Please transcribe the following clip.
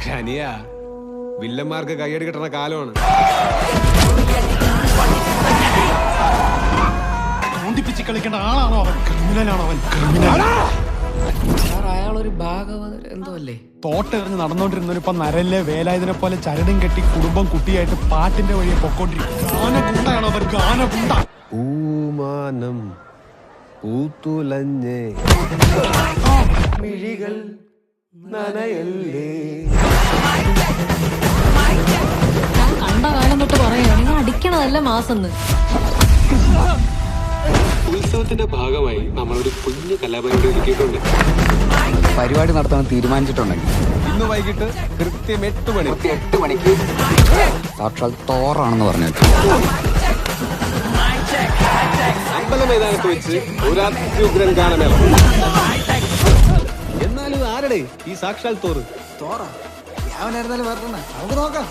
പക്ഷെ അനിയ വില്ലന്മാർക്ക് കയ്യടി കിട്ടുന്ന കാലമാണ്. ിപ്പിച്ച് കളിക്കേണ്ട ആളാണോ അവൻ? ക്രിമിനലാണോ അവൻ? ക്രിമിനൽ. അയാളൊരു ഭാഗവത എന്തോ അല്ലേ? തോട്ടെറിഞ്ഞ് നടന്നോണ്ടിരുന്നവനിപ്പം നരല്ലേ വേലായുധനെ പോലെ ചരടും കെട്ടി കുടുംബം കുട്ടിയായിട്ട് പാട്ടിന്റെ വഴിയെ പൊക്കോണ്ടിരിക്കും. ഗാനഗുണ്ടയാണോ അവൻ? ഗാനഗുണ്ട. പൂമാനം പൂത്തുലഞ്ഞേ മിഴികൾ നനയല്ലേ. ഞാൻ കണ്ട കാലം തൊട്ട് പറയാ നിങ്ങൾ അടിക്കണതല്ല മാസെന്ന്. ഉത്സവത്തിന്റെ ഭാഗമായി നമ്മളൊരു കുഞ്ഞു കലാപരിപാടി ഒരുക്കിയിട്ടുണ്ട്. പരിപാടി നടത്താൻ തീരുമാനിച്ചിട്ടുണ്ടെങ്കിൽ ഇന്ന് വൈകിട്ട് കൃത്യം 8 മണിക്ക് സാക്ഷാൽ തോറാണെന്ന് പറഞ്ഞേക്കും. അമ്പല മൈതാനത്ത് വെച്ച് ഒരു അത്യുഗ്രൻ ഗാനമേള. എന്നാലും ആരുടെ ഈ സാക്ഷാൽ തോറ്? തോറ ഞാൻ വരണ നമുക്ക് നോക്കാം.